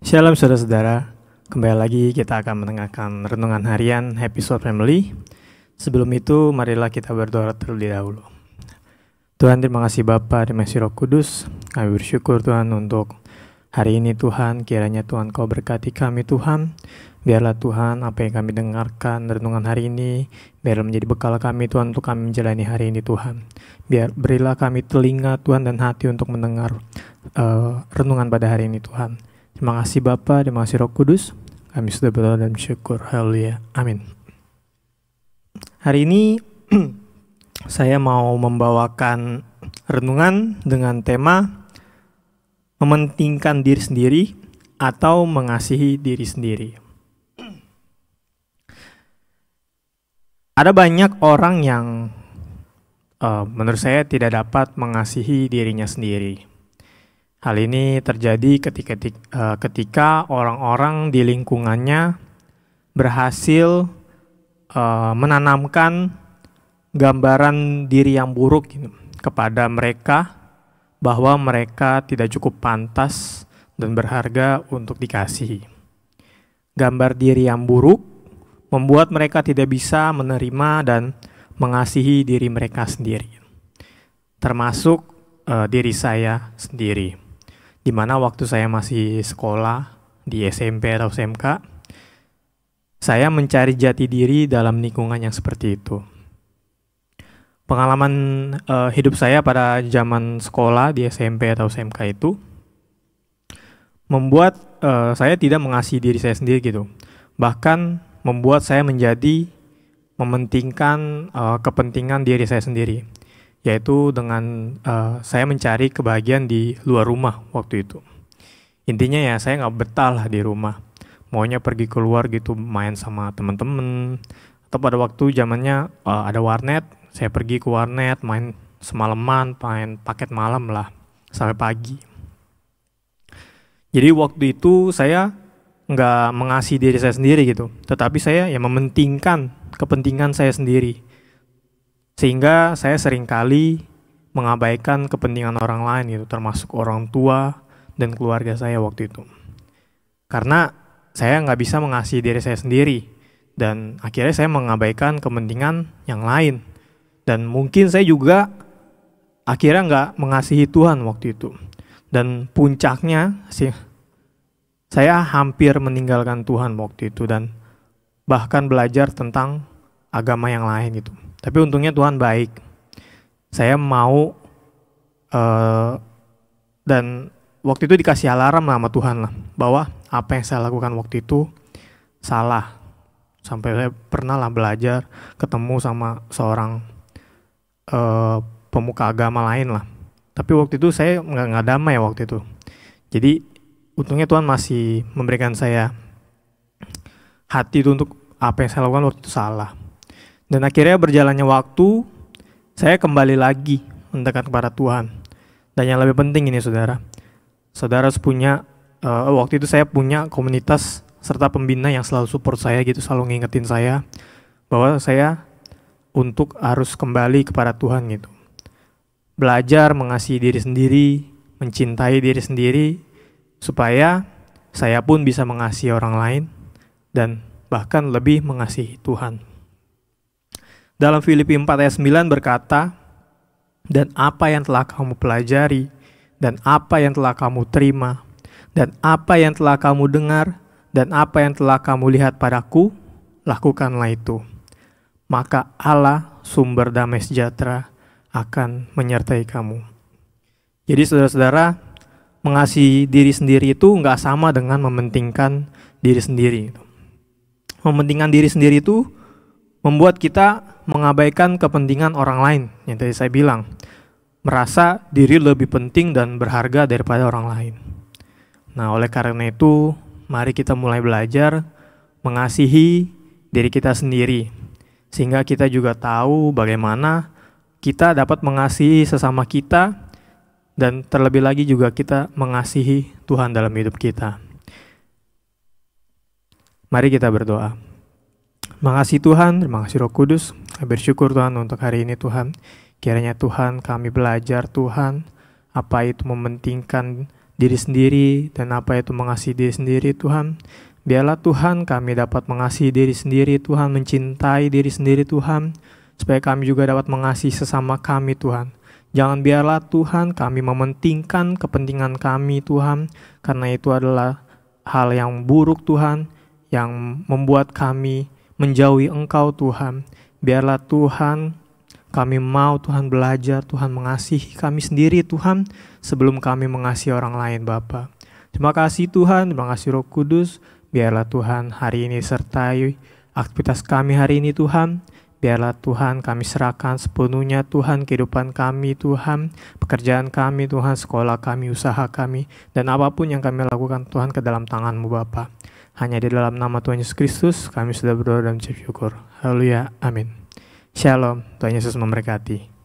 Shalom saudara-saudara, kembali lagi kita akan mendengarkan renungan harian episode Family. Sebelum itu, marilah kita berdoa terlebih dahulu. Tuhan, terima kasih Bapa, terima kasih Roh Kudus. Kami bersyukur Tuhan untuk hari ini Tuhan, kiranya Tuhan Kau berkati kami Tuhan. Biarlah Tuhan apa yang kami dengarkan renungan hari ini, biarlah menjadi bekal kami Tuhan untuk kami menjalani hari ini Tuhan. Berilah kami telinga Tuhan dan hati untuk mendengar renungan pada hari ini Tuhan. Terima kasih Bapa, terima kasih Roh Kudus. Kami sudah berdoa dan bersyukur. Haleluya. Amin. Hari ini saya mau membawakan renungan dengan tema mementingkan diri sendiri atau mengasihi diri sendiri. Ada banyak orang yang menurut saya tidak dapat mengasihi dirinya sendiri. Hal ini terjadi ketika orang-orang di lingkungannya berhasil menanamkan gambaran diri yang buruk kepada mereka, bahwa mereka tidak cukup pantas dan berharga untuk dikasihi. Gambar diri yang buruk membuat mereka tidak bisa menerima dan mengasihi diri mereka sendiri, termasuk diri saya sendiri. Di mana waktu saya masih sekolah di SMP atau SMK, saya mencari jati diri dalam lingkungan yang seperti itu. Pengalaman hidup saya pada zaman sekolah di SMP atau SMK itu membuat saya tidak mengasihi diri saya sendiri gitu. Bahkan membuat saya menjadi mementingkan kepentingan diri saya sendiri, yaitu dengan saya mencari kebahagiaan di luar rumah waktu itu. Intinya ya saya nggak betah lah di rumah, maunya pergi keluar gitu, main sama teman-teman. Atau pada waktu zamannya ada warnet, saya pergi ke warnet, main semalaman, main paket malam lah sampai pagi. Jadi waktu itu saya nggak mengasihi diri saya sendiri gitu, tetapi saya ya mementingkan kepentingan saya sendiri. Sehingga saya seringkali mengabaikan kepentingan orang lain gitu, termasuk orang tua dan keluarga saya waktu itu. Karena saya nggak bisa mengasihi diri saya sendiri, dan akhirnya saya mengabaikan kepentingan yang lain. Dan mungkin saya juga akhirnya nggak mengasihi Tuhan waktu itu. Dan puncaknya sih, saya hampir meninggalkan Tuhan waktu itu dan bahkan belajar tentang agama yang lain gitu. Tapi untungnya Tuhan baik. Saya mau dan waktu itu dikasih alarm sama Tuhan lah, bahwa apa yang saya lakukan waktu itu salah. Sampai saya pernah lah belajar ketemu sama seorang pemuka agama lain lah. Tapi waktu itu saya nggak damai waktu itu. Jadi untungnya Tuhan masih memberikan saya hati itu untuk apa yang saya lakukan waktu itu salah. Dan akhirnya berjalannya waktu, saya kembali lagi mendekat kepada Tuhan. Dan yang lebih penting ini saudara punya, waktu itu saya punya komunitas serta pembina yang selalu support saya gitu, selalu ngingetin saya bahwa saya untuk harus kembali kepada Tuhan gitu. Belajar mengasihi diri sendiri, mencintai diri sendiri, supaya saya pun bisa mengasihi orang lain dan bahkan lebih mengasihi Tuhan. Dalam Filipi 4 ayat 9 berkata, dan apa yang telah kamu pelajari, dan apa yang telah kamu terima, dan apa yang telah kamu dengar, dan apa yang telah kamu lihat padaku, lakukanlah itu. Maka Allah, sumber damai sejahtera, akan menyertai kamu. Jadi saudara-saudara, mengasihi diri sendiri itu nggak sama dengan mementingkan diri sendiri. Mementingkan diri sendiri itu membuat kita mengabaikan kepentingan orang lain. Yang tadi saya bilang, merasa diri lebih penting dan berharga daripada orang lain. Nah, oleh karena itu, mari kita mulai belajar mengasihi diri kita sendiri, sehingga kita juga tahu bagaimana kita dapat mengasihi sesama kita, dan terlebih lagi juga kita mengasihi Tuhan dalam hidup kita. Mari kita berdoa. Makasih Tuhan, terima kasih Roh Kudus. Kami bersyukur Tuhan untuk hari ini Tuhan. Kiranya Tuhan kami belajar Tuhan apa itu mementingkan diri sendiri dan apa itu mengasihi diri sendiri Tuhan. Biarlah Tuhan kami dapat mengasihi diri sendiri Tuhan, mencintai diri sendiri Tuhan, supaya kami juga dapat mengasihi sesama kami Tuhan. Jangan biarlah Tuhan kami mementingkan kepentingan kami Tuhan, karena itu adalah hal yang buruk Tuhan, yang membuat kami menjauhi Engkau Tuhan. Biarlah Tuhan kami mau Tuhan belajar Tuhan mengasihi kami sendiri Tuhan, sebelum kami mengasihi orang lain Bapa. Terima kasih Tuhan, terima kasih Roh Kudus. Biarlah Tuhan hari ini sertai aktivitas kami hari ini Tuhan. Biarlah Tuhan kami serahkan sepenuhnya Tuhan kehidupan kami Tuhan, pekerjaan kami Tuhan, sekolah kami, usaha kami, dan apapun yang kami lakukan Tuhan ke dalam tangan-Mu Bapa. Hanya di dalam nama Tuhan Yesus Kristus kami sudah berdoa dan bersyukur. Haleluya, amin. Shalom, Tuhan Yesus memberkati.